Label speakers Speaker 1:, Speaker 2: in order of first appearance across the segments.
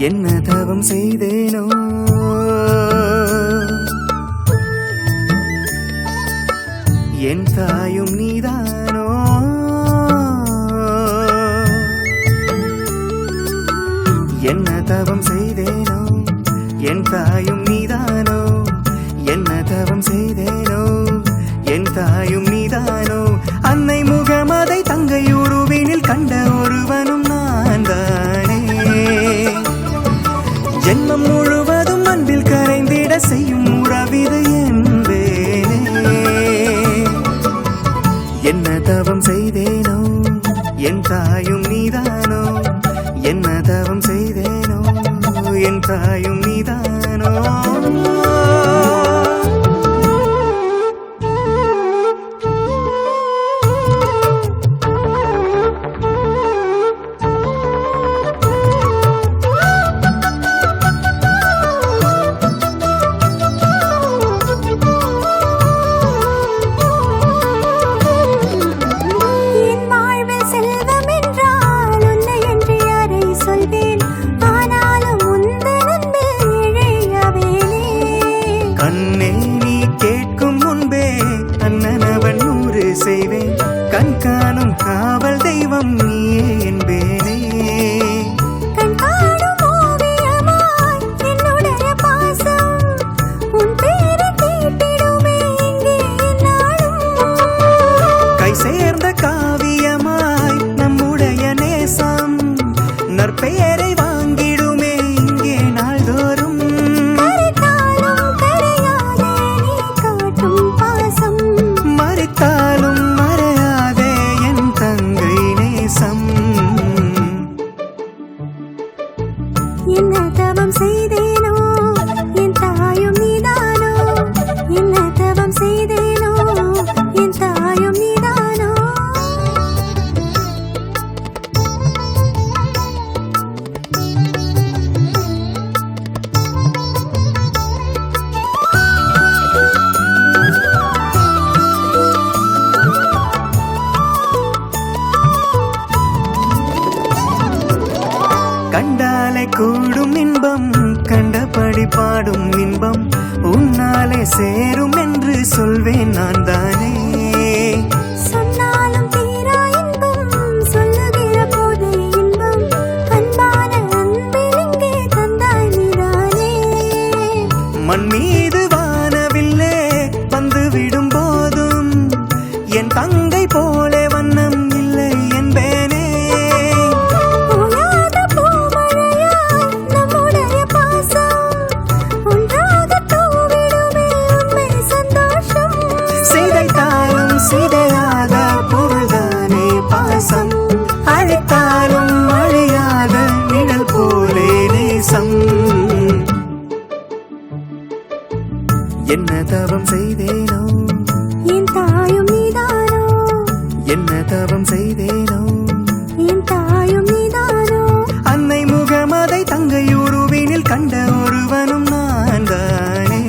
Speaker 1: என்ன தவம் செய்தேனோ என் தாயும் நீதானோ என்ன தவம் செய்தேனோ என் தாயும் நீதானோ என்ன தவம் செய்தேனோ என் தாயும் நீதானோ அன்னை முகமதை தங்கை உருவினில் கண்ட ஒருவனும் நான் தானே ஜென்மம் முழுவதும் அன்பில் கரைந்திட செய்யும் உறவிது என்பேனே என்ன தவம் செய்தேனோ என் தாயும் நீதானோ என்ன தவம் செய்தேனோ என் தாயும் நீதானோ கண்காணும் காவல் தெய்வம் நீயே என்பேனே
Speaker 2: கண்காணும் ஓவியமாய் என்னுடைய பாசம் உன் பேரை கேட்டிடுமே இங்கே நாளும்
Speaker 1: கை சேர்ந்த காவியமாய் நம்முடைய நேசம் நற்பெயரை வாங்கிடுமே இங்கே நாள்தோறும்
Speaker 2: கரைத்தாலும் கரையாதே நீ காட்டும் பாசம்
Speaker 1: மறித்தாலும்
Speaker 2: என்ன தவம் செய்தேனோ என் தாயும் நீதானோ என்ன தவம் செய்தேனோ என் தாயும் நீதானோ
Speaker 1: கண்டாலே கூடும் இன்பம் கண்டபடி பாடும் இன்பம் உன்னாலே சேரும் என்று சொல்வேன் நான் தானே
Speaker 2: சொன்னாலும் தீரா இன்பம் சொல்லுகிற போதே இன்பம் அன்பான அன்பில் இங்கே தந்தாய் நீதானே
Speaker 1: மண் மீது வானவில்லே வந்து விடும் போதும் என் தங்கை போலே வண்ணம் இல்லை என்பேனே சிதையாத பொருள்தானே பாசம் அழைத்தாலும் அழியாத நிழல் போலே நேசம் என்ன தவம் செய்தேனோ
Speaker 2: என் தாயும் நீதானோ
Speaker 1: என்ன தவம் செய்தேனோ
Speaker 2: என் தாயும் நீதானோ
Speaker 1: அன்னை முகமதை தங்கை உருவினில் கண்ட ஒருவனும் நான் தானே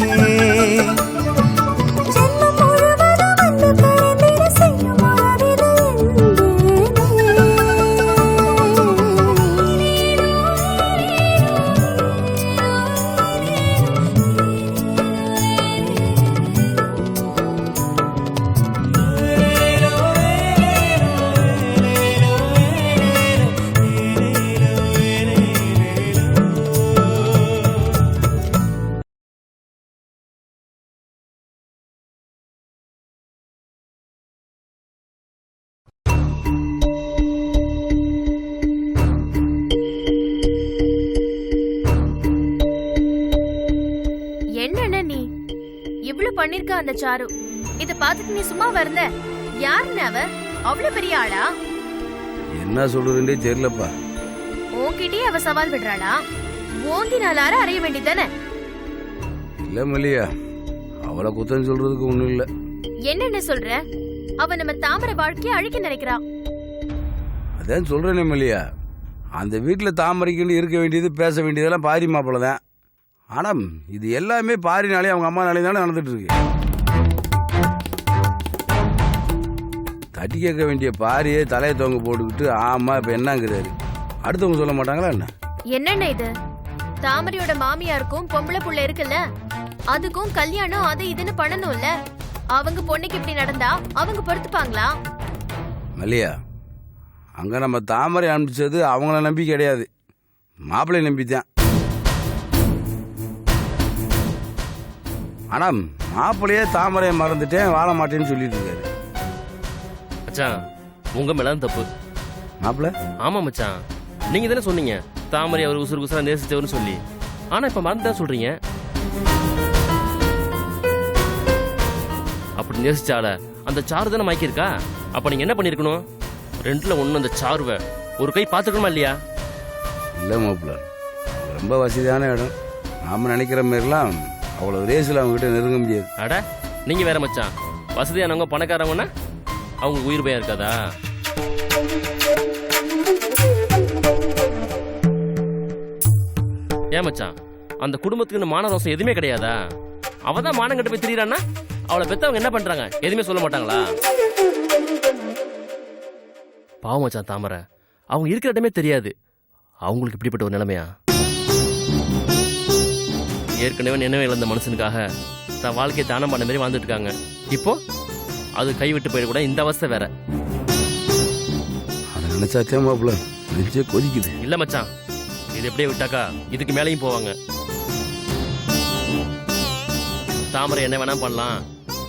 Speaker 3: பண்ணிருக்க அந்த சாரு இத பாத்துட்டு நீ சும்மா வரல யாருன்னு அவ அவ்வளவு பெரிய ஆளா
Speaker 4: என்ன சொல்றதுன்னே தெரியலப்பா
Speaker 3: உன்கிட்டயே அவ சவால் விடுறாளா ஓங்கி நாளார அறைய வேண்டியதானே
Speaker 4: இல்ல மல்லியா அவளை குத்தம் சொல்றதுக்கு ஒண்ணும் இல்ல
Speaker 3: என்னன்னு சொல்ற அவ நம்ம தாமரை வாழ்க்கையை அழிக்க நினைக்கிறா
Speaker 4: அதான் சொல்றேனே மல்லியா அந்த வீட்டுல தாமரைக்குன்னு இருக்க வேண்டியது பேச வேண்டியதெல்லாம் பாரி மாப்பிள்ள தான் ஆனா இது எல்லாமே பாரினாலே அவங்க அம்மானாலே தானே நடந்துட்டு இருக்கு தட்டி கேட்க வேண்டிய பாரியே தலையை தொங்க போட்டுக்கிட்டு ஆமா இப்ப என்னங்கிறாரு அடுத்தவங்க சொல்ல மாட்டாங்களா என்ன
Speaker 3: என்னென்ன இது தாமரையோட மாமியாருக்கும் பொம்பளை புள்ள இருக்குல்ல, அதுக்கும் கல்யாணம் அது இதுன்னு பண்ணணும்ல. அவங்க பொண்ணுக்கு இப்படி நடந்தா அவங்க பொறுத்துப்பாங்களா?
Speaker 4: மல்லியா, அங்கே நம்ம தாமரை அனுப்பிச்சது அவங்கள நம்பி கிடையாது, மாப்பிள்ளை நம்பித்தான். ஆனால் மாப்பிள்ளையே தாமரையை மறந்துட்டேன், வாழ மாட்டேன்னு சொல்லிட்டு இருக்காரு.
Speaker 5: மச்சான் உங்க மேலதான் தப்பு.
Speaker 4: மாப்பிள்ளை
Speaker 5: ஆமா மச்சான், நீங்க தானே சொன்னீங்க தாமரை அவர் உசுறு உசுரா நேசிச்சவர்னு சொல்லி. ஆனா இப்ப மறந்துதான் சொல்றீங்க. அப்படி நேசிச்சால அந்த சாரு தானே மாய்க்கிருக்கா. அப்ப நீங்க என்ன பண்ணிருக்கணும்? 2ல 1 அந்த சாருவை ஒரு கை பாத்துக்கணுமா இல்லையா?
Speaker 4: இல்லை மாப்பிள்ளை, ரொம்ப வசதியான இடம். நாம நினைக்கிற மாதிரிலாம் அவ்வளோ ரேஸில் அவங்ககிட்ட நெருங்க முடியாது.
Speaker 5: அட நீங்க வேற மச்சான், வசதியானவங்க பணக்காரவங்கன்னா அவங்க உயிர் பயம் இருக்காதா? ஏன் மச்சான், அந்த குடும்பத்துக்கு மான ரோசம் எதுவுமே கிடையாதா? அவதான் மானம் கட்டு போய் திரியறான்னா அவளை பெத்தவங்க என்ன பண்றாங்க? எதுவுமே சொல்ல மாட்டாங்களா? பாவம் மச்சான் தாமரை, அவங்க இருக்கிற இடமே தெரியாது. அவங்களுக்கு இப்படிப்பட்ட ஒரு நிலைமையா? ஏற்கனவே நினைவு இழந்த மனுஷனுக்காக தன் வாழ்க்கையை தானம் பண்ண மாதிரி வாழ்ந்துட்டு இருக்காங்க. இப்போ அது கைவிட்டு போயிடக்கூட இந்த அவஸ்தை வேற.
Speaker 4: அதை நினைச்சாச்சே மாப்பிள்ளை, நினைச்சே கொதிக்குது.
Speaker 5: இல்ல மச்சான், இது எப்படியே விட்டாக்கா இதுக்கு மேலேயும் போவாங்க. தாமரை என்ன வேணா பண்ணலாம்,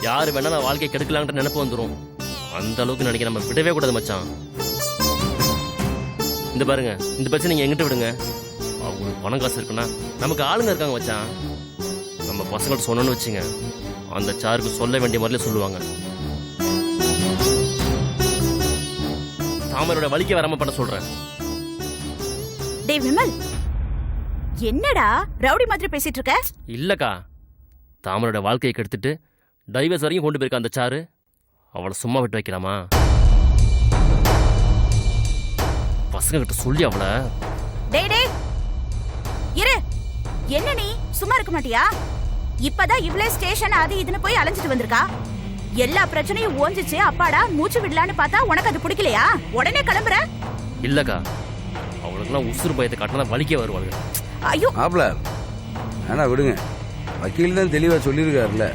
Speaker 5: யாரு வேணாலும் வாழ்க்கையை கெடுக்கலான்ற நினைப்பு வந்துடும். அந்த அளவுக்கு நினைக்க நம்ம விடவே கூடாது மச்சான். இந்த பாருங்க, இந்த பிரச்சனை நீங்க எங்கிட்ட விடுங்க. அவங்களுக்கு பணம் காசு இருக்குன்னா நமக்கு ஆளுங்க இருக்காங்க மச்சான். நம்ம பசங்கள்ட்ட சொன்னோன்னு வச்சுங்க, அந்த சாருக்கு சொல்ல வேண்டிய மாதிரில சொல்லுவாங்க. தாமரோட வலிக்க வராம பண்ண சொல்றேன்.
Speaker 2: டேய் விமல், என்னடா ரவுடி மாதிரி பேசிட்டு இருக்க?
Speaker 5: இல்லக்கா, தாமரோட வாழ்க்கையை கெடுத்துட்டு டைவர்ஸ் வரைக்கும் கொண்டு போயிருக்க அந்த சாரு, அவளை சும்மா விட்டு வைக்கலாமா? பசங்க கிட்ட சொல்லி அவளை.
Speaker 2: டேய் டேய் இரு, என்ன நீ சும்மா இருக்க மாட்டியா? இப்பதான் இவ்ளே ஸ்டேஷன் அது இதுன்னு போய் அலைஞ்சிட்டு வந்திருக்கா. எல்லா பிரச்சனையும் ஓஞ்சிச்சு, அப்பாடா மூச்சு விடலான்னு பார்த்தா உனக்கு அது பிடிக்கலையா? உடனே கிளம்புற?
Speaker 5: இல்லக்கா, அவளுக்குலாம் உசுறு பயத்தை காட்டினா வலிக்க வருவாங்க.
Speaker 2: ஐயோ
Speaker 4: மாப்பிள்ளை ஆனா விடுங்க, வக்கீல் தான் தெளிவாக சொல்லியிருக்காருல்ல,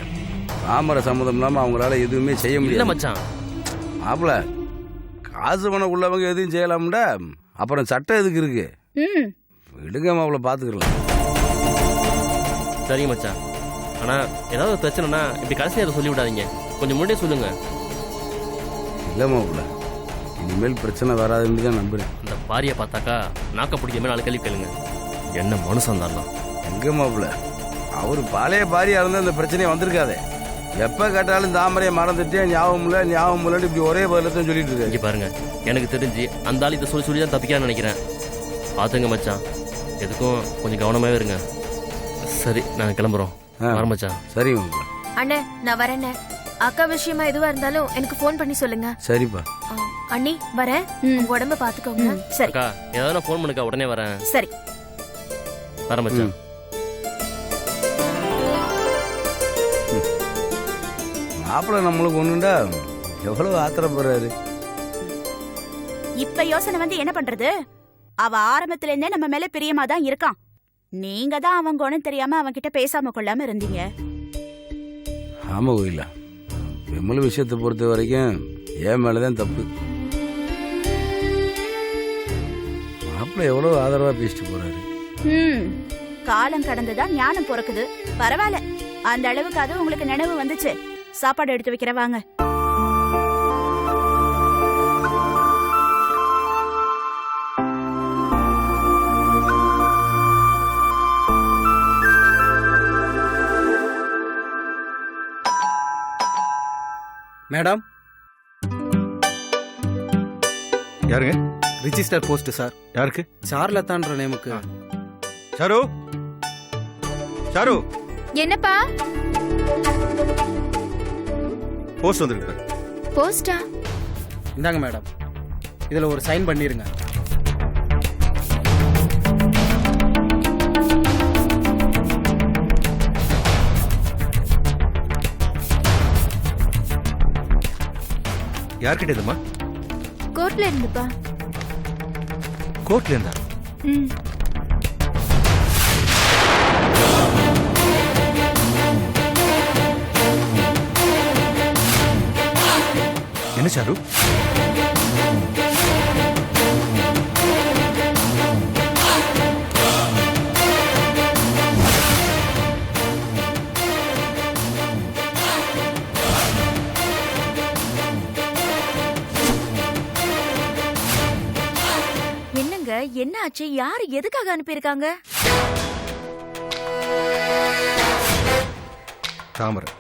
Speaker 4: தாமரை சம்மதம் இல்லாமல் அவங்களால எதுவுமே செய்ய
Speaker 5: இல்ல
Speaker 4: முடியல.
Speaker 5: மச்சான்,
Speaker 4: மாப்பிள்ளை காசு பணம் உள்ளவங்க எதுவும் செய்யலாம்டா, அப்புறம் சட்டம் எதுக்கு இருக்கு?
Speaker 2: ம்
Speaker 4: விடுங்க மாப்பிள்ளை, பார்த்துக்கலாம்.
Speaker 5: சரிங்க மச்சான். ஆனா ஏதாவது பிரச்சனைனா இப்படி கடைசி அதை சொல்லி விடாதீங்க, கொஞ்சம் முன்னாடியே சொல்லுங்க.
Speaker 4: இல்லை மாப்பிள்ளை, இனிமேல் பிரச்சனை வராதுன்னு தான் நம்புறேன்.
Speaker 5: அந்த பாரியை பார்த்தாக்கா நாக்க பிடிக்காம நாலு கேள்வி கேளுங்க. என்ன மனுஷன் தான்.
Speaker 4: எங்க மாப்பிள்ளை, அவர் பழைய பாரியா இருந்தா இந்த பிரச்சனையே வந்திருக்காதே. எப்ப கேட்டாலும் தாமரையை மறந்துட்டேன், ஞாபகம் இல்லைன்னு இப்படி ஒரே பதிலத்தான் சொல்லிட்டு இருக்காரு.
Speaker 5: இங்க பாருங்க, எனக்கு தெரிஞ்சு அந்த ஆள் இதை சொல்லி சொல்லி தான் தப்பிக்கான்னு நினைக்கிறேன். பாத்துங்க மச்சான், எதுக்கும் கொஞ்சம் கவனமாவே இருங்க. சரி, நாங்க கிளம்புறோம். வர மச்சான்.
Speaker 4: சரி மாப்பிள்ளை.
Speaker 3: அண்ணே நான் வரேண்ணே. அக்கா விஷயமா எதுவா இருந்தாலும் எனக்கு ஃபோன் பண்ணி சொல்லுங்க.
Speaker 4: சரிப்பா.
Speaker 3: அண்ணி வரேன், உங்க உடம்ப பாத்துக்கோங்க.
Speaker 2: சரி
Speaker 5: அக்கா ஏதாவது ஃபோன் பண்ணுக்கா, உடனே வரேன்.
Speaker 2: சரி
Speaker 5: வர மச்சான்.
Speaker 4: மாப்பிள்ளை நம்மளுக்கு ஒண்ணுண்டா எவ்வளவு ஆத்திரப்படுறாரு.
Speaker 2: இப்ப யோசனை வந்து என்ன பண்றது? அவ ஆரம்பத்துல இருந்தே நம்ம மேல பிரியமா தான் இருக்கான். நீங்க தான் அவன் குணம் தெரியாம அவன் கிட்ட பேசாம கொள்ளாம இருந்தீங்க.
Speaker 4: ஆமா கோயிலா, விமல் விஷயத்தை பொறுத்த வரைக்கும் என் மேலதான் தப்பு. மாப்பிள்ளை எவ்வளவு ஆதரவா பேசிட்டு போறாரு.
Speaker 2: காலம் கடந்துதான் ஞானம் பிறக்குது. பரவாயில்ல, அந்த அளவுக்கு அது உங்களுக்கு நினைவு வந்துச்சு. சாப்பாடு எடுத்து வைக்கிற வாங்க.
Speaker 1: மேடம்,
Speaker 6: யாருங்க?
Speaker 1: Register post sir.
Speaker 6: யாருக்கு?
Speaker 1: சார்லத்தான்ற நேமுக்கு.
Speaker 6: சாரு, சாரு,
Speaker 3: என்னப்பா?
Speaker 6: போஸ்ட் வந்திருக்கு.
Speaker 3: போஸ்டா?
Speaker 1: இந்தாங்க மேடம், இதுல ஒரு சைன் பண்ணிருங்க.
Speaker 6: யார்கிட்ட இதுமா?
Speaker 3: கோர்ட்ல இருந்துப்பா.
Speaker 6: கோர்ட்ல இருந்தா? என்ன சாரு?
Speaker 2: என்னங்க என்ன ஆச்சு? யாரு எதுக்காக அனுப்பியிருக்காங்க?
Speaker 6: தாமரை.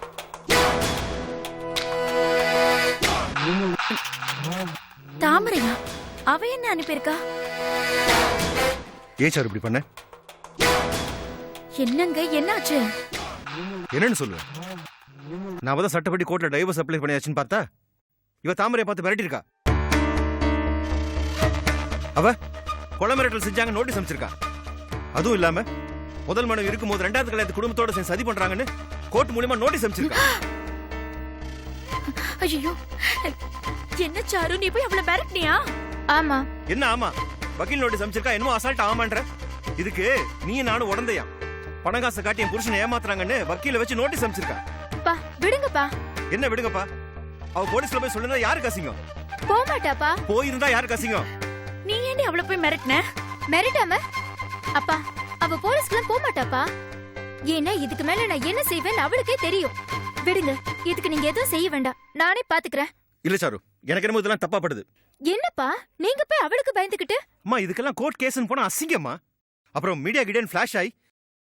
Speaker 2: தாமரையா? அவ என்ன அனுப்பியிருக்கா?
Speaker 6: ஏன் சாரு இப்படி பண்ண?
Speaker 2: என்னங்க என்னாச்சு?
Speaker 6: என்னன்னு சொல்லு. நான் அவதான் சட்டப்படி கோர்ட்ல டைவர்ஸ் அப்ளை பண்ணியாச்சுன்னு பார்த்தா இவ தாமரையை பார்த்து மிரட்டி இருக்கா. அவ கொலை மிரட்டல் செஞ்சாங்க நோட்டீஸ் அமைச்சிருக்கா. அதுவும் இல்லாம முதல் மனைவி இருக்கும்போது ரெண்டாவது கல்யாணத்து குடும்பத்தோட சேர்ந்து சதி பண்றாங்கன்னு கோர்ட் மூலமா நோட்டீஸ் அமைச்சிருக்கா.
Speaker 2: ஐயோ, என்ன சாரு நீ போய் அவளை மிரட்டினியா?
Speaker 3: ஆமா.
Speaker 6: என்ன ஆமா? வக்கீல் நோட்டீஸ் அமைச்சிருக்கா, என்னமோ அசால்ட் ஆமான்ற. இதுக்கு நீ நானும் உடந்தையா? பணங்காசை காட்டி என் புருஷனை ஏமாத்துறாங்கன்னு வக்கீல வச்சு நோட்டீஸ் அமைச்சிருக்கா.
Speaker 3: பா விடுங்கப்பா.
Speaker 6: என்ன விடுங்கப்பா? அவ போலீஸ்ல போய் சொல்லுனா யாருக்கு அசிங்கம்?
Speaker 3: போக மாட்டாப்பா.
Speaker 6: போயிருந்தா யாருக்கு அசிங்கம்?
Speaker 2: நீ ஏண்டி அவளை போய் மிரட்டின?
Speaker 3: மிரட்டாம அப்பா அவ போலீஸ்க்குலாம் போக மாட்டாப்பா. ஏன்னா இதுக்கு மேல நான் என்ன செய்வேன்னு அவளுக்கே தெரியும். விடுங்க, இதுக்கு நீங்க எதுவும் செய்ய வேண்டாம், நானே பாத்துக்கிறேன்.
Speaker 6: இல்ல சாரு, எனக்கு என்னமோ இதெல்லாம் தப்பா படுது.
Speaker 3: என்னப்பா நீங்க போய் அவளுக்கு பயந்துகிட்டு?
Speaker 6: அம்மா இதுக்கெல்லாம் கோர்ட் கேஸ்னு போனா அசிங்கம்மா. அப்புறம் மீடியா கிட்டேன்னு ஃபிளாஷ் ஆயி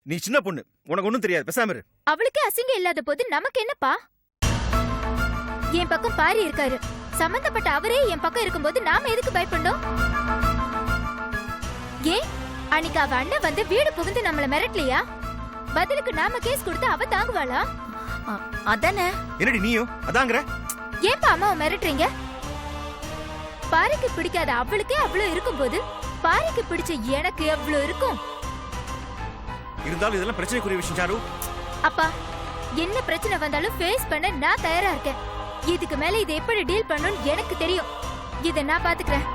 Speaker 6: நீ சின்ன பொண்ணு, உனக்கு ஒண்ணும் தெரியாது, பேசாம இரு.
Speaker 3: அவளுக்கே அசிங்கம் இல்லாத போது நமக்கு என்னப்பா? என் பக்கம் பாரி இருக்காரு, சம்பந்தப்பட்ட அவரே என் பக்கம் இருக்கும்போது நாம எதுக்கு பயப்படணும்? ஏன் அன்னைக்கு அவ அண்ணன் வந்து வீடு புகுந்து நம்மள மிரட்டலையா? பதிலுக்கு நாம கேஸ் கொடுத்து அவ தாங்குவாளா?
Speaker 2: அதானே.
Speaker 6: என்னடி நீயும் அதாங்கற?
Speaker 3: ஏன்பா அம்மாவை மிரட்டுறீங்க? பாரிக்கு பிடிக்காத அவளுக்கே அவ்வளவு இருக்கும்போது பாரிக்கு பிடிச்ச எனக்கு எவ்வளவு இருக்கும்?
Speaker 6: இருந்தாலும் இதெல்லாம் பிரச்சனைக்குரிய விஷயம் சாரு.
Speaker 3: அப்பா என்ன பிரச்சனை வந்தாலும் ஃபேஸ் பண்ண நான் தயாரா இருக்கேன். இதுக்கு மேல இதை எப்படி டீல் பண்ணணும்னு எனக்கு தெரியும். இதை நான் பாத்துக்கிறேன்.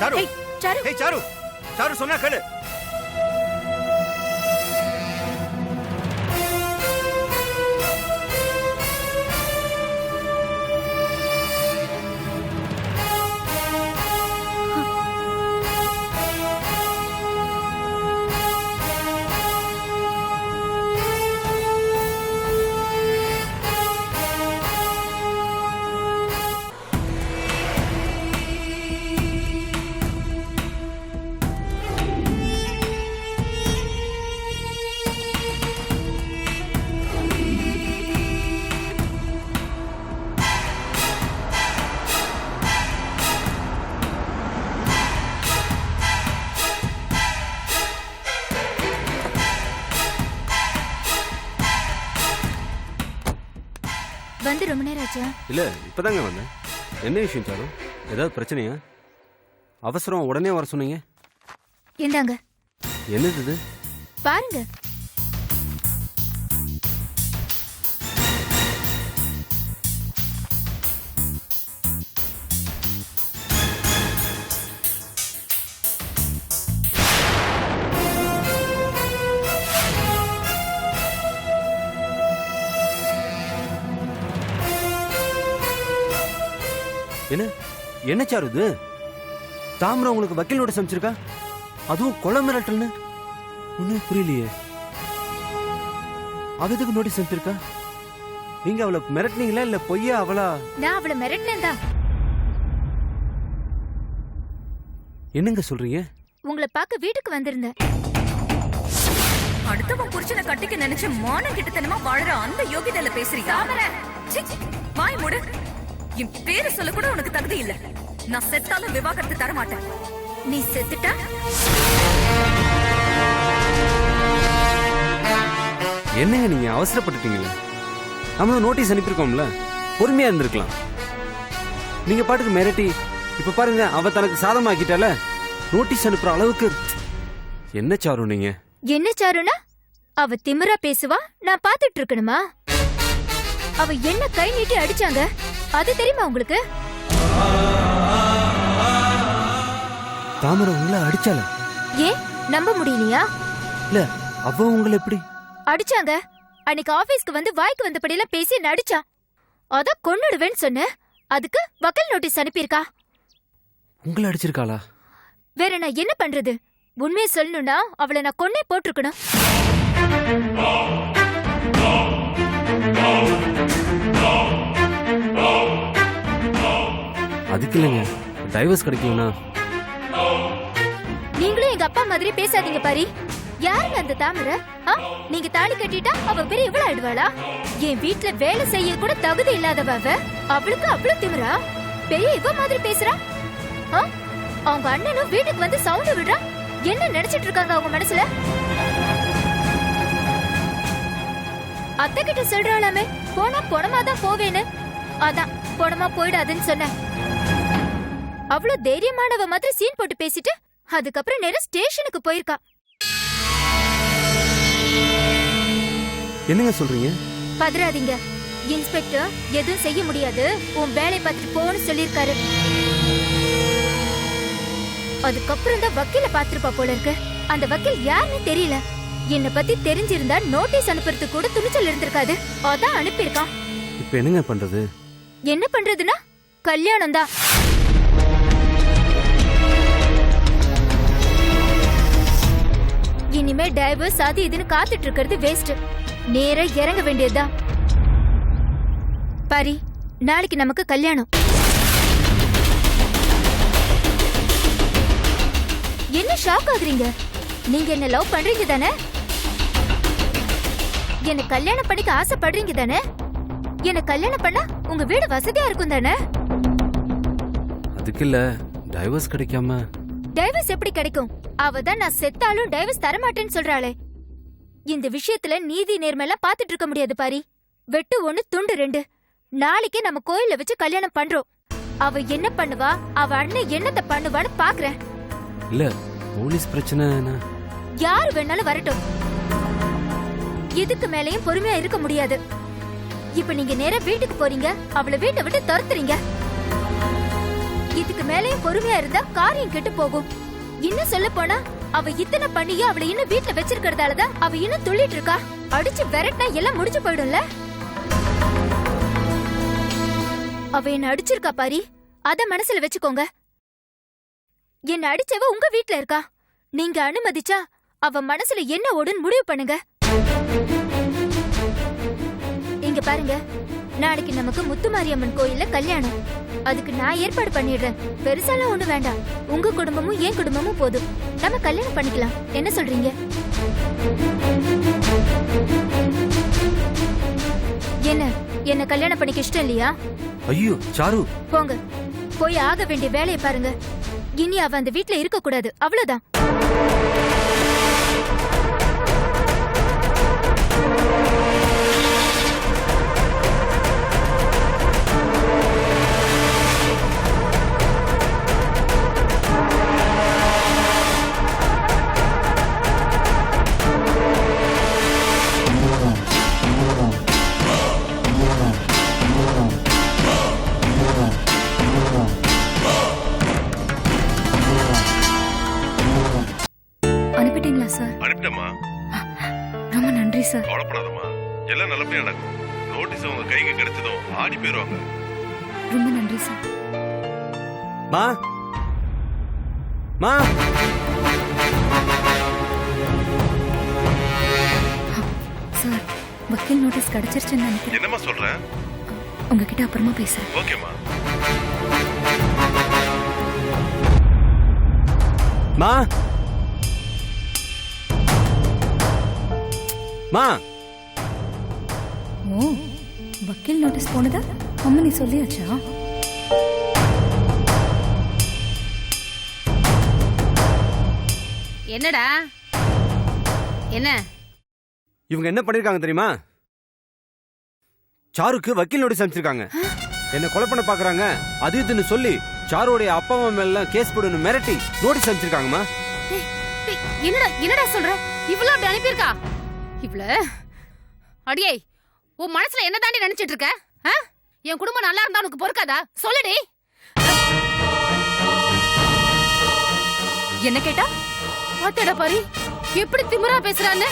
Speaker 6: சாரு,
Speaker 2: ஏய், சாரு.
Speaker 6: ஏய் சாரு, சாரு சொன்னா கேளு.
Speaker 3: வந்து ரொம்ப நேரம் ஆச்சா?
Speaker 7: இல்லை இப்போதாங்க வந்தேன். என்ன விஷயம் சாரு? ஏதாவது பிரச்சனையா? அவசரம் உடனே வர சொன்னீங்க.
Speaker 3: இந்தாங்க
Speaker 7: என்னது இது?
Speaker 3: பாருங்க.
Speaker 7: என்ன என்ன சாரு இது? தாமரை உங்களுக்கு வக்கீல் நோட்டீஸ் அனுப்பிச்சிருக்கா? அதுவும் கொலை மிரட்டல்னு? ஒன்றும் புரியலையே. அவ எதுக்கு நோட்டீஸ் அனுப்பிச்சிருக்கா? நீங்க அவளை மிரட்டினீங்களா இல்ல பொய்யா அவளா?
Speaker 3: நான் அவளை மிரட்டினேன்தான்.
Speaker 7: என்னங்க சொல்றீங்க?
Speaker 3: உங்களை பார்க்க வீட்டுக்கு வந்திருந்தேன்.
Speaker 2: அடுத்தவன் புருஷனை கட்டிக்க நினைச்சு மானம் கிட்டத்தனமா வாழற அந்த யோகிதையில பேசுறியா? வாய் மூடு. என் பேரு சொல்ல கூட உனக்கு தகுதி இல்ல. நான் செத்தாலும் விவாகரத்து தர மாட்டேன். நீ செத்துட்டா
Speaker 7: என்னங்க நீங்க அவசரப்பட்டுட்டீங்களே? நம்மளும் நோட்டீஸ் அனுப்பியிருக்கோம்ல, பொறுமையா இருந்திருக்கலாம். நீங்க பாட்டுக்கு மிரட்டி இப்ப பாருங்க அவ தனக்கு சாதமாக்கிட்டால நோட்டீஸ் அனுப்புற அளவுக்கு. என்ன சாரு நீங்க?
Speaker 3: என்ன சாருனா? அவ திமிரா பேசுவா, நான் பாத்துட்டு இருக்கணுமா? அவ என்ன கை நீட்டி அடிச்சாங்க அது தெரியுமா உங்களுக்கு?
Speaker 7: தாமரை உங்களை அடிச்சால?
Speaker 3: ஏன் நம்ப முடியலையா?
Speaker 7: இல்ல அவ உங்களை எப்படி
Speaker 3: அடிச்சாங்க? அன்னைக்கு ஆபீஸ்க்கு வந்து வாய்க்கு வந்தபடியெல்லாம் பேசி நடிச்சா. அத கொன்னுடுவேன்னு சொன்ன, அதுக்கு வக்கீல் நோட்டீஸ் அனுப்பியிருக்கா.
Speaker 7: உங்களை அடிச்சிருக்காளா?
Speaker 3: வேற நான் என்ன பண்றது? உண்மையை சொல்லணும்னா அவளை நான் கொன்னே போட்டிருக்கணும்.
Speaker 7: அதுக்கு இல்லைங்க, டைவர்ஸ் கிடைக்கலனா.
Speaker 3: நீங்களும் எங்க அப்பா மாதிரி பேசாதீங்க பாரி. யாருங்க அந்த தாமரை? நீங்க தாலி கட்டிட்டா அவ பெரிய இவ்வளவு ஆயிடுவாளா? என் வீட்டுல வேலை செய்ய கூட தகுதி இல்லாதவ அவ. அவளுக்கு அவ்வளவு திமிரா? பெரிய இவ மாதிரி பேசுறா. அவங்க அண்ணனும் வீட்டுக்கு வந்து சவுண்ட் விடுறா. என்ன நினைச்சிட்டு இருக்காங்க அவங்க மனசுல? அத்தை கிட்ட சொல்றாளாமே, போனா பொணமா தான் போவேன்னு. அதான் பொணமா போயிடாதுன்னு சொன்னேன். அவ்வளவு தைரியமானவ மாதிரி சீன் போட்டு பேசிட்டு அதுக்கப்புறம் நேரா ஸ்டேஷனுக்கு போயிருக்கா.
Speaker 7: என்னங்க சொல்றீங்க?
Speaker 3: பதறாதீங்க. இன்ஸ்பெக்டர் எதுவும் செய்ய முடியாது, உன் வேலை பார்த்துட்டு போன்னு சொல்லிருக்காரு. அதுக்கப்புறம் தான் வக்கீல பாத்திருப்பா போல இருக்கு. அந்த வக்கீல் யாருன்னு தெரியல. என்ன பத்தி தெரிஞ்சிருந்தா நோட்டீஸ் அனுப்புறதுக்கு கூட துணிச்சல் இருந்திருக்காது. அதான் அனுப்பியிருக்கான்.
Speaker 7: இப்ப என்னங்க பண்றது?
Speaker 3: என்ன பண்றதுன்னா கல்யாணம் தான். இனிமே டைவர்ஸ் அது இதுன்னு காத்துட்டு இருக்கிறது வேஸ்ட். நேரா இறங்க வேண்டியதுதான். பாரி, நாளைக்கு நமக்கு கல்யாணம். என்ன ஷாக் ஆகுறீங்க? நீங்க என்ன லவ் பண்றீங்க தானே? என்ன கல்யாணம் பண்ணிக்க ஆசைப்படுறீங்க தானே? என்ன கல்யாணம் பண்ணா உங்க வீடு வசதியா இருக்கும் தானே?
Speaker 7: அதுக்கு இல்ல, டைவர்ஸ் கிடைக்காம.
Speaker 3: டைவர்ஸ் எப்படி கிடைக்கும்? அவதான் நான் செத்தாலும் டைவர்ஸ் தரமாட்டேன்னு சொல்றாளே. இந்த விஷயத்துல நீதி நேர்மையெல்லாம் பாத்துட்டு இருக்க முடியாது பாரி. வெட்டு 1 துண்டு 2. நாளைக்கே நம்ம கோயில்ல வச்சு கல்யாணம் பண்றோம். அவ என்ன பண்ணுவா, அவ அண்ணன் என்னத்த பண்ணுவான்னு பாக்குறேன்.
Speaker 7: இல்ல, போலீஸ் பிரச்சனை.
Speaker 3: யாரு வேணாலும் வரட்டும். இதுக்கு மேலயும் பொறுமையா இருக்க முடியாது. இப்ப நீங்க நேரா வீட்டுக்கு போறீங்க, அவளை வீட்டை விட்டு துரத்துறீங்க. இதுக்கு மேலயும் பொறுமையா இருந்தா காரியம் கெட்டு போகும். இன்னும் சொல்ல போனா அவ இத்தனை பண்ணியும் அவளை இன்னும் வீட்டுல வச்சிருக்கிறதாலதான் அவ இன்னும் துள்ளிட்டு இருக்கா. அடிச்சு விரட்டினா எல்லாம் முடிஞ்சு போயிடும்ல. அவ என்ன அடிச்சிருக்கா பாரி, அத மனசுல வச்சுக்கோங்க. என்ன அடிச்சவ உங்க வீட்டுல இருக்கா. நீங்க அனுமதிச்சா அவ மனசுல என்ன ஓடுன்னு முடிவு பண்ணுங்க. இங்க பாருங்க, நாளைக்கு நமக்கு முத்துமாரியம்மன் கோயில்ல கல்யாணம். அதுக்கு நான் ஏற்பாடு பண்ணிடுறேன். பெருசாலாம் ஒண்ணு வேண்டாம். உங்க குடும்பமும் என் குடும்பமும் போதும். நம்ம கல்யாணம் பண்ணிக்கலாம். என்ன சொல்றீங்க? என்ன கல்யாணம் பண்ணிக்க இஷ்டம் இல்லையா?
Speaker 7: ஐயோ சாரு,
Speaker 3: போங்க, போய் ஆக வேண்டிய வேலையை பாருங்க. இனி அவ அந்த வீட்டுல இருக்க கூடாது, அவ்வளவுதான். அனுப்பிட்டீங்களா சார்?
Speaker 6: அனுப்பிட்டமா.
Speaker 3: ரொம்ப நன்றி சார்.
Speaker 6: கவலைப்படாதம்மா, எல்லாம் நல்லபடியா நடக்கும். நோட்டீஸ் உங்க கைக்கு கிடைச்சதும் ஆடி போயிருவாங்க.
Speaker 3: ரொம்ப நன்றி சார்.
Speaker 7: மா மா
Speaker 3: சார், வக்கீல் நோட்டீஸ் கிடைச்சிருச்சுன்னு நினைக்கிறேன்.
Speaker 6: என்னம்மா சொல்ற?
Speaker 3: உங்ககிட்ட அப்புறமா பேசுறேன்.
Speaker 6: ஓகேம்மா.
Speaker 7: மா மா
Speaker 8: ஓ, வக்கீல் நோட்டீஸ் போனதா அம்மா நீ சொல்லியாச்சா?
Speaker 9: என்னடா என்ன?
Speaker 7: இவங்க என்ன பண்ணிருக்காங்க தெரியுமா? சாருக்கு வக்கீல் நோட்டீஸ் அனுப்பிச்சிருக்காங்க. என்ன கொலை பண்ண பாக்குறாங்க, அது இதுன்னு சொல்லி சாருடைய அப்பா அம்மா மேல கேஸ் போடுன்னு மிரட்டி நோட்டீஸ் அனுப்பிச்சிருக்காங்கம்மா.
Speaker 9: என்னடா சொல்ற? இவ்வளவு அப்படி அனுப்பியிருக்கா? இவ்வளவு அடியே, உன் மனசுல என்ன தாண்டி நினைச்சிட்டு இருக்க? என் குடும்பம் நல்லா இருந்தா உனக்கு பொறுக்காதா? சொல்லுடி.
Speaker 2: என்ன கேட்டா?
Speaker 9: பாத்தடா பாரி, எப்படி திமிரா பேசுறான்னு.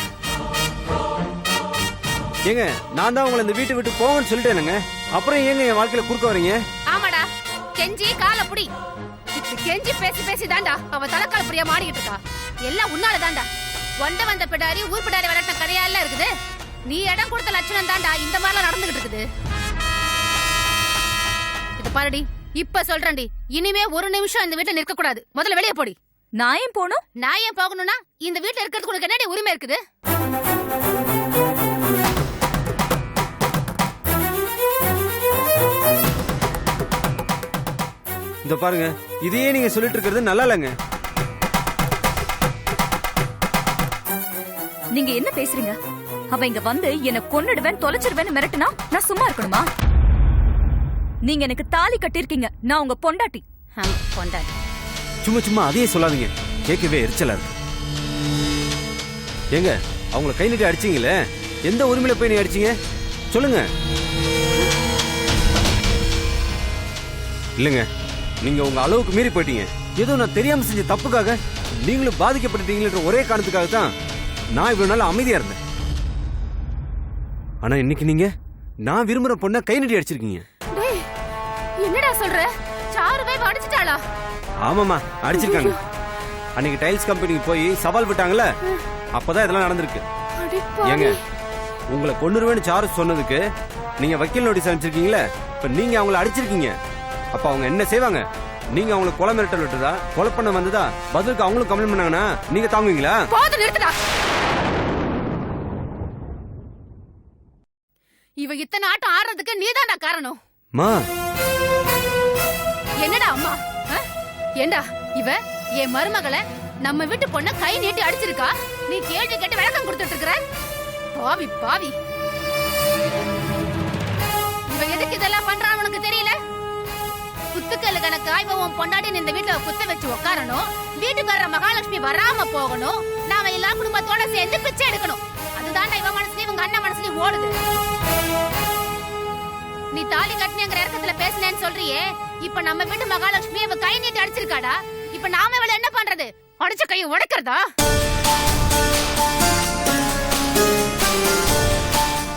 Speaker 7: ஏங்க, நான் தான் உங்களை இந்த வீட்டை விட்டு போங்கன்னு சொல்லிட்டேனுங்க. அப்புறம் ஏங்க என் வாழ்க்கையில குறுக்க வரீங்க?
Speaker 9: ஆமாடா, கெஞ்சி கால புடி. இப்படி கெஞ்சி பேசி பேசி தாண்டா அவ தலைக்கால புடியா மாறிக்கிட்டு இருக்கா. எல்லாம் உன்னால தாண்டா. வந்த பிடாரி ஊர் பிடாரி விளையாட்ட கதையெல்லாம் இருக்குது. நீ இடம் கொடுத்த லட்சணம் தாண்டா இந்த மாதிரிலாம் நடந்துகிட்டு இருக்குது. இது பாருடி, இப்ப சொல்றேன்டி, இனிமே ஒரு நிமிஷம் இந்த வீட்டுல நிற்க கூடாது. முதல்ல வெளியே போடி.
Speaker 2: நான் ஏன் போகணும்?
Speaker 9: நான் ஏன் போகணும்னா இந்த வீட்டுல இருக்கிறதுக்கு உனக்கு என்னடி உரிமை இருக்குது?
Speaker 7: இந்த பாருங்க, இதையே நீங்க சொல்லிட்டு இருக்கிறது நல்லா இல்லைங்க.
Speaker 2: நீங்க என்ன பேசுறீங்க? அவ இங்க வந்து என்ன கொன்னுடுவேன் தொலைச்சிடுவேன்னு மிரட்டுனா நான் சும்மா இருக்கணுமா? நீங்க எனக்கு தாலி கட்டிருக்கீங்க, நான் உங்க பொண்டாட்டி.
Speaker 9: பொண்டாட்டி
Speaker 7: சும்மா சும்மா அதையே சொல்லாதீங்க, கேட்கவே எரிச்சலா இருக்கு. ஏங்க, அவங்கள கை நீட்டி அடிச்சீங்களே, எந்த உரிமையில போய் நீ அடிச்சீங்க சொல்லுங்க. இல்லங்க, நீங்க உங்க அளவுக்கு மீறி போயிட்டீங்க. ஏதோ நான் தெரியாம செஞ்ச தப்புக்காக நீங்களும் பாதிக்கப்பட்டுட்டீங்கன்ற ஒரே காரணத்துக்காக தான் நான் இவ்வளவு நாள் அமைதியா இருந்தேன். ஆனா இன்னைக்கு நீங்க நான் விரும்புற பொண்ண கை நீட்டி அடிச்சிருக்கீங்க.
Speaker 9: டேய், என்னடா சொல்ற? சாருவே அடிச்சிட்டாளா?
Speaker 7: ஆமாமா, அடிச்சிருக்காங்க. அன்னைக்கு டைல்ஸ் கம்பெனிக்கு போய் சவால் விட்டாங்கல்ல, அப்பதான் இதெல்லாம் நடந்திருக்கு. ஏங்க, உங்களை கொன்னுருவேன்னு சாரு சொன்னதுக்கு நீங்க வக்கீல் நோட்டீஸ் அனுப்பிச்சிருக்கீங்களே, இப்ப நீங்க அவங்கள அடிச்சிருக்கீங்க. அப்ப அவங்க என்ன செய்வாங்க? நீங்க அவங்களை கொலை மிரட்டல் விட்டுதா, கொலை பண்ண வந்ததா, பதிலுக்கு அவங்களும் கம்ப்ளைண்ட் பண்ணாங்கன்னா நீங்க தாங்குவீங்களா?
Speaker 9: போது, நிறுத்துடா. இவ இத்தனை ஆட்டம் ஆடுறதுக்கு நீதான்டா காரணம்.
Speaker 7: மா,
Speaker 9: என்னடா அம்மா? ஏண்டா இவ என் மருமகளை நம்ம வீட்டு பொண்ண கை நீட்டி அடிச்சிருக்கா, நீ கேள்வி கேட்டு விளக்கம் கொடுத்துட்டு இருக்கிற? பாவி பாவி, இவ எதுக்கு இதெல்லாம் பண்றான்னு உனக்கு தெரியல? குத்துக்கல்லு கணக்கு ஆய்வம் பொண்டாட்டி இந்த வீட்டுல குத்த வச்சு உட்காரணும், வீட்டுக்கார மகாலட்சுமி வராம போகணும், நாம எல்லா குடும்பத்தோட சேர்ந்து பிச்சை எடுக்கணும். அதுதான் இவ மனசுலயும் உங்க அண்ணன் மனசுலயும் ஓடுது. நீ தாலி கட்டினேங்கிற இடத்துல பேசினேன்னு சொல்றியே, இப்ப நம்ம வீட்டு மகாலட்சுமி இவ கை நீட்டி அடிச்சிருக்காடா. இப்ப நாம இவள என்ன பண்றது? அடிச்ச கையை உடைக்கிறதா?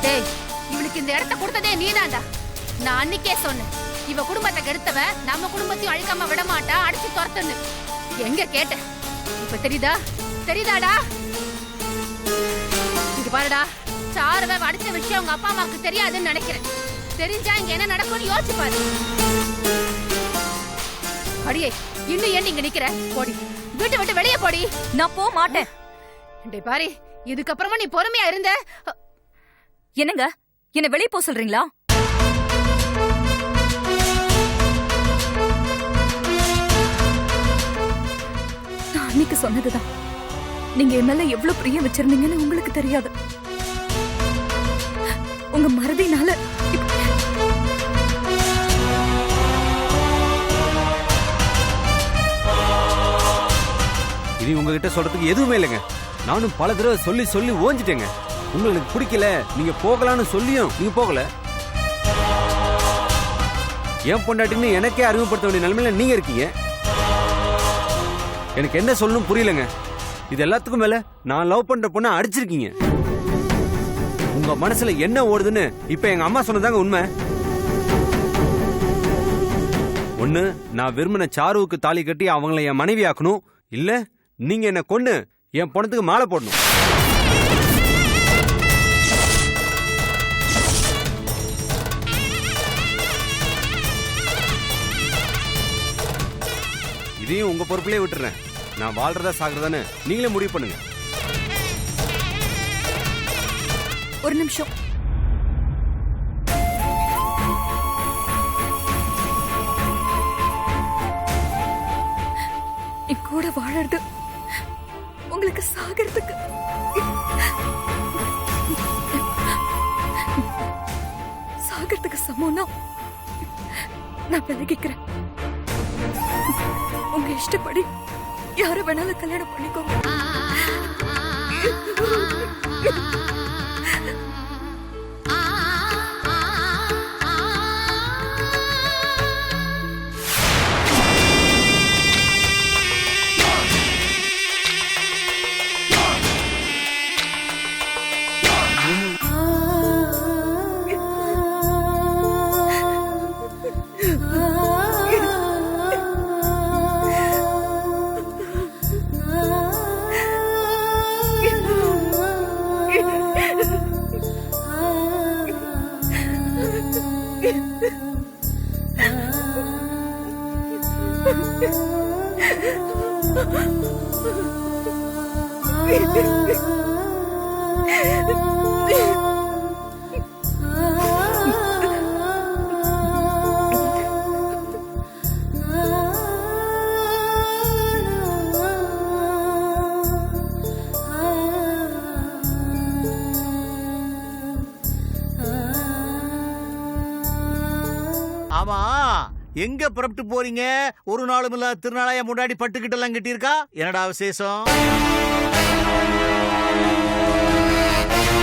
Speaker 9: டேய், இவளுக்கு இந்த இடத்த கொடுத்ததே நீதான்டா. நான் அன்னைக்கே சொன்னேன், இவ குடும்பத்தை கெடுத்தவ நம்ம குடும்பத்தையும் அழிக்காம விட மாட்டா, அடிச்சு துரத்துன்னு. எங்க கேட்ட? இப்ப தெரியுதாடா? இங்க பாருடா, சாருவை அடிச்ச விஷயம் உங்க அப்பா அம்மாவுக்கு தெரியாதுன்னு நினைக்கிறேன். தெரிஞ்சா இங்க என்ன நடக்கும்னு யோசிச்சு பாரு. அடியே, இன்னும் ஏன் இங்க நிக்கிற? போடி, வீட்டை விட்டு வெளியே போடி.
Speaker 2: நான் போக மாட்டேன்.
Speaker 9: டேய் பாரு, இதுக்கப்புறமா நீ பொறுமையா இருந்த.
Speaker 2: என்னங்க, என்ன வெளியே போக சொல்றீங்களா? நான் அன்னைக்கு சொன்னதுதான். நீங்க என் மேல எவ்வளவு பிரியம் வச்சிருந்தீங்கன்னு உங்களுக்கு தெரியாது. உங்க மறதினால
Speaker 7: இனி உங்ககிட்ட சொல்றதுக்கு எதுவுமே இல்லைங்க. நானும் பல தடவை சொல்லி சொல்லி ஓஞ்சிட்டேங்க. உங்களுக்கு பிடிக்கல, நீங்க போகலான்னு சொல்லியும் நீங்க போகல. ஏன் பொண்டாட்டின்னு எனக்கே அறிமுகப்படுத்த வேண்டிய நிலைமையில நீங்க இருக்கீங்க. எனக்கு என்ன சொல்லணும் புரியலங்க. இது எல்லாத்துக்கும் மேல நான் லவ் பண்ற பொண்ணை அடிச்சிருக்கீங்க. உங்க மனசுல என்ன ஓடுதுன்னு இப்ப எங்க அம்மா சொன்னதாங்க உண்மை. ஒண்ணு, நான் விரும்பின சாருவுக்கு தாலி கட்டி அவங்கள என் மனைவி ஆக்கணும், இல்ல நீங்க என்ன கொண்டு என் பணத்துக்கு மாலை போடணும். இதையும் உங்க பொறுப்புலயே விட்டுறேன். நான் வாழ்றதா சாகுறதான்னு நீங்களே முடிவு பண்ணுங்க.
Speaker 2: ஒரு நிமிஷம். என் கூட வாழறது உங்களுக்கு சாகிறதுக்கு சமம்னா நான் விலகிக்கிறேன். உங்க இஷ்டப்படி யார வேணாலும் கல்யாணம் பண்ணிக்கோங்க.
Speaker 10: ஆமா, எங்க புறப்பட்டு போறீங்க? ஒரு நாளும் இல்ல திருநாளைய முன்னாடி பட்டுக்கிட்டெல்லாம் கட்டியிருக்கா? என்னடா விசேஷம்?